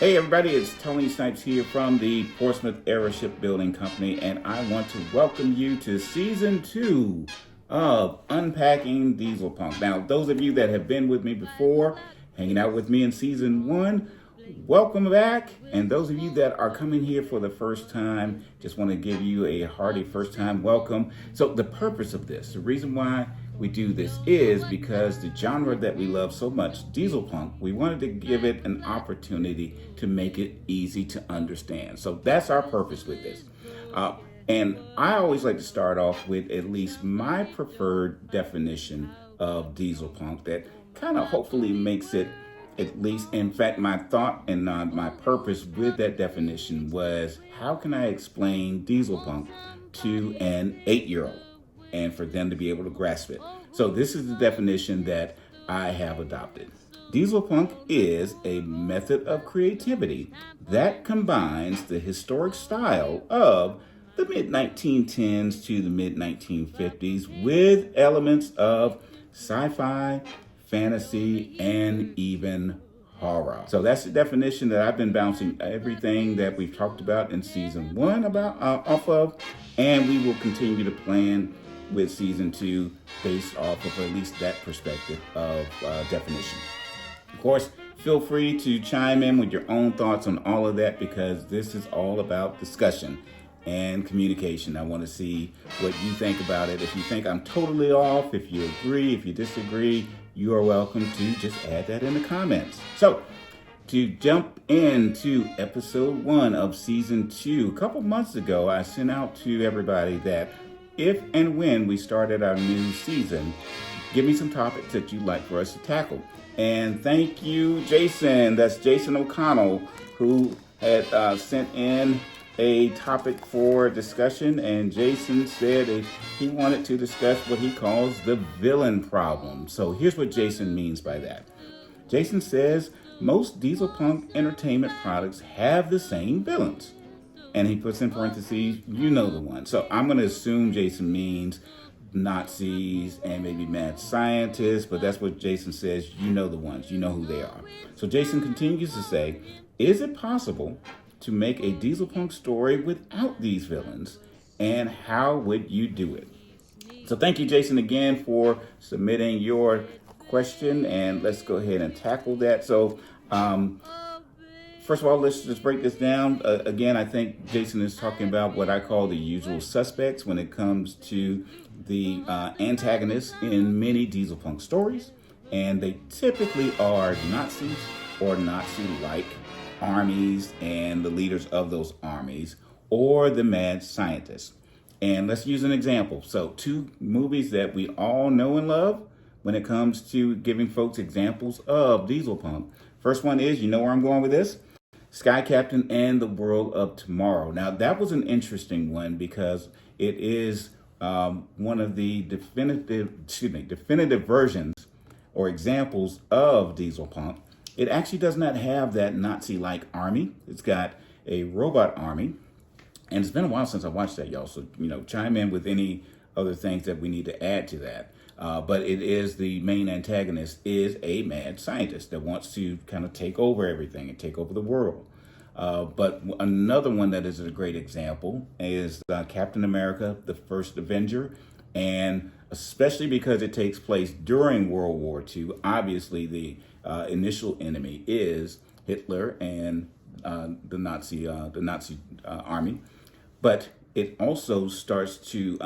Hey everybody, it's Tony Snipes here from the Portsmouth Era Shipbuilding Company, and I want to welcome you to Season 2 of Unpacking Dieselpunk. Now, those of you that have been with me before, hanging out with me in Season 1, welcome back. And those of you that are coming here for the first time, just want to give you a hearty first time welcome. So the purpose of this, the reason why we do this is because the genre that we love so much, Dieselpunk, we wanted to give it an opportunity to make it easy to understand. So that's our purpose with this. And I always like to start off with at least my preferred definition of Dieselpunk that kind of hopefully makes it at least, in fact, my thought and my purpose with that definition was how can I explain Dieselpunk to an 8-year-old and for them to be able to grasp it. So this is the definition that I have adopted. Dieselpunk is a method of creativity that combines the historic style of the mid-1910s to the mid-1950s with elements of sci-fi, fantasy, and even horror. So that's the definition that I've been bouncing everything that we've talked about in Season 1 about off of, and we will continue to plan with Season 2 based off of at least that perspective of definition. Of course, feel free to chime in with your own thoughts on all of that because this is all about discussion and communication. I want to see what you think about it. If you think I'm totally off, if you agree, if you disagree, you are welcome to just add that in the comments. So, to jump into episode 1 of season 2, a couple months ago, I sent out to everybody that if and when we started our new season, give me some topics that you'd like for us to tackle. And thank you, Jason. That's Jason O'Connell, who had sent in a topic for discussion. And Jason said he wanted to discuss what he calls the villain problem. So here's what Jason means by that. Jason says most Dieselpunk entertainment products have the same villains. And he puts in parentheses, you know the one. So I'm going to assume Jason means Nazis and maybe mad scientists, but that's what Jason says, you know the ones, you know who they are. So Jason continues to say, is it possible to make a Dieselpunk story without these villains? And how would you do it? So thank you, Jason, again for submitting your question, and let's go ahead and tackle that. So, first of all, let's just break this down. Again, I think Jason is talking about what I call the usual suspects when it comes to the antagonists in many Dieselpunk stories. And they typically are Nazis or Nazi-like armies and the leaders of those armies or the mad scientists. And let's use an example. So 2 movies that we all know and love when it comes to giving folks examples of Dieselpunk. First one is, you know where I'm going with this? Sky Captain and the World of Tomorrow. Now, that was an interesting one because it is one of the definitive versions or examples of Dieselpunk. It actually does not have that Nazi-like army. It's got a robot army. And it's been a while since I watched that, y'all. So, chime in with any other things that we need to add to that. But it is the main antagonist is a mad scientist that wants to kind of take over everything and take over the world. But another one that is a great example is Captain America, the First Avenger. And especially because it takes place during World War II, obviously the initial enemy is Hitler and the Nazi army. But it also starts to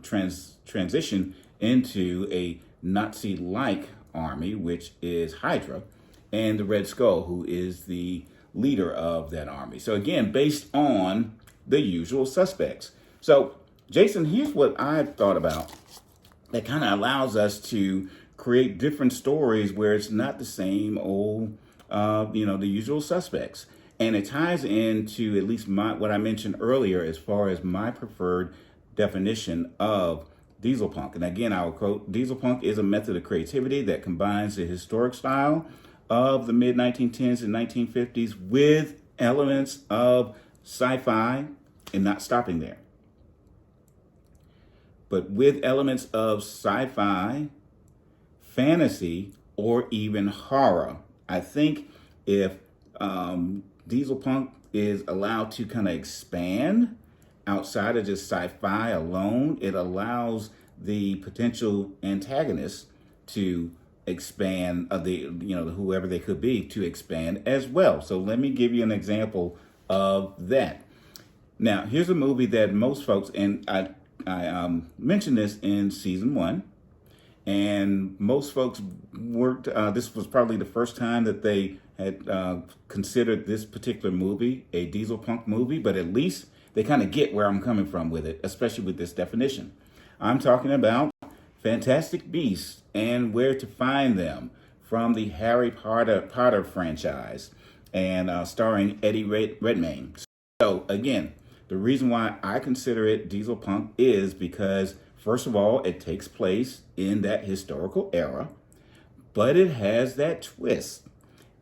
transition into a Nazi-like army, which is Hydra, and the Red Skull, who is the leader of that army. So again, based on the usual suspects. So Jason, here's what I've thought about that kind of allows us to create different stories where it's not the same old, the usual suspects. And it ties into at least what I mentioned earlier as far as my preferred definition of Dieselpunk. And again, I will quote, Dieselpunk is a method of creativity that combines the historic style of the mid-1910s and 1950s with elements of sci-fi, and not stopping there, but with elements of sci-fi, fantasy, or even horror. I think if Dieselpunk is allowed to kind of expand outside of just sci-fi alone. It allows the potential antagonists to expand, whoever they could be, to expand as well. So let me give you an example of that. Now, here's a movie that most folks, and I mentioned this in season 1, and most folks worked. This was probably the first time that they had considered this particular movie a Dieselpunk movie, but at least they kind of get where I'm coming from with it, especially with this definition. I'm talking about Fantastic Beasts and Where to Find Them from the Harry Potter franchise, and starring Eddie Redmayne. So again, the reason why I consider it Dieselpunk is because, first of all, it takes place in that historical era, but it has that twist.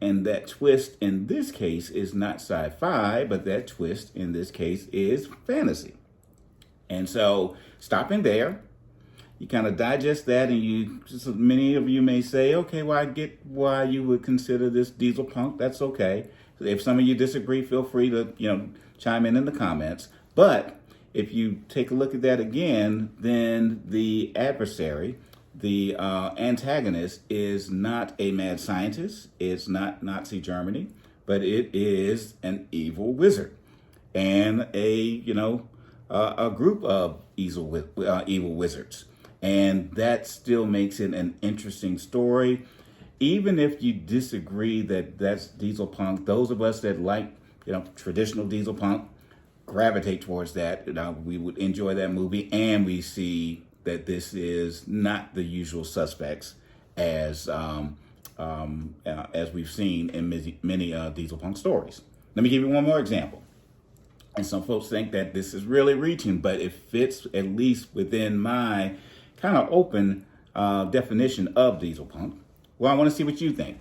And that twist in this case is not sci-fi, but that twist in this case is fantasy. And so, stopping there, you kind of digest that, and you, just many of you may say, okay, well, I get why you would consider this Dieselpunk. That's okay. If some of you disagree, feel free to, chime in the comments. But if you take a look at that again, then the adversary, the antagonist, is not a mad scientist. It's not Nazi Germany, but it is an evil wizard and a group of evil wizards. And that still makes it an interesting story. Even if you disagree that that's Dieselpunk, those of us that like, traditional Dieselpunk gravitate towards that. We would enjoy that movie, and we see that this is not the usual suspects as we've seen in many Dieselpunk stories. Let me give you one more example. And some folks think that this is really reaching, but it fits at least within my kind of open definition of Dieselpunk. Well, I want to see what you think.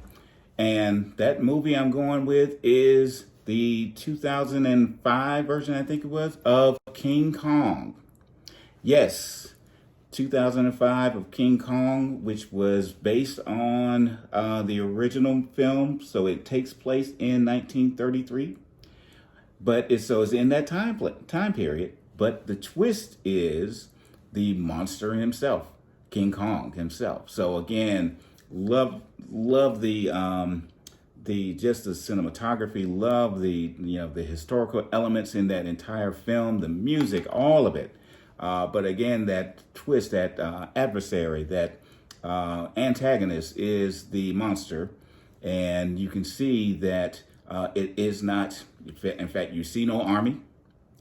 And that movie I'm going with is the 2005 version, I think it was, of King Kong. Yes, 2005 of King Kong, which was based on the original film. So it takes place in 1933. But it's in that time period. But the twist is the monster himself, King Kong himself. So again, love the cinematography, love the historical elements in that entire film, the music, all of it. But again, that twist, that adversary, that antagonist is the monster, and you can see that it is not. In fact, you see no army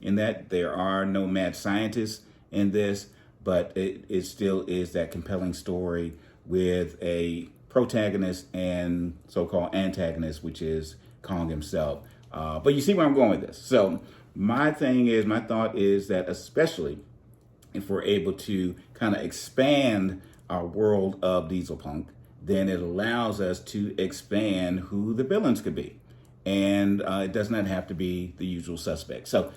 in that. There are no mad scientists in this, but it still is that compelling story with a protagonist and so-called antagonist, which is Kong himself. But you see where I'm going with this. So my thought is that especially if we're able to kind of expand our world of Dieselpunk, then it allows us to expand who the villains could be. And it does not have to be the usual suspects. So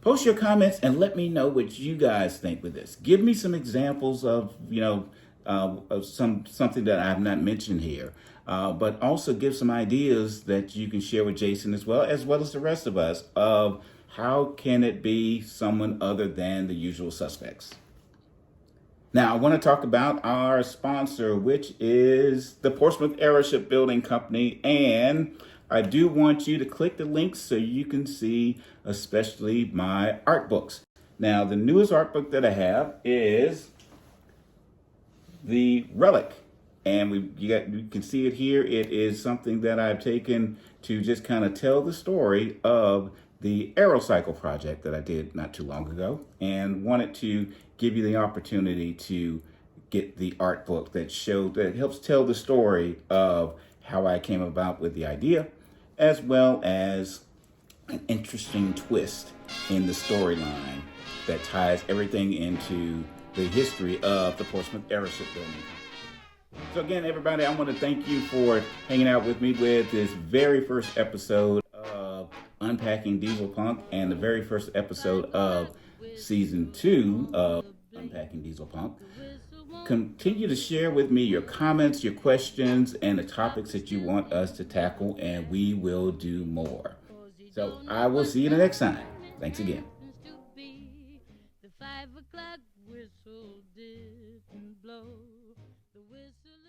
post your comments and let me know what you guys think with this. Give me some examples of, of something that I have not mentioned here, but also give some ideas that you can share with Jason as well as the rest of us of how can it be someone other than the usual suspects. Now, I want to talk about our sponsor, which is the Portsmouth Airship Building Company, and I do want you to click the links so you can see especially my art books. Now, the newest art book that I have is the Relic, and you can see it here. It is something that I've taken to just kind of tell the story of the AeroCycle project that I did not too long ago, and wanted to give you the opportunity to get the art book that helps tell the story of how I came about with the idea, as well as an interesting twist in the storyline that ties everything into the history of the Portsmouth Airship Building. So again, everybody, I want to thank you for hanging out with me with this very first episode of Unpacking Dieselpunk and the very first episode of Season 2 of Unpacking Dieselpunk. Continue to share with me your comments, your questions, and the topics that you want us to tackle, and we will do more. So I will see you the next time. Thanks again. The 5 o'clock whistle didn't blow. The whistle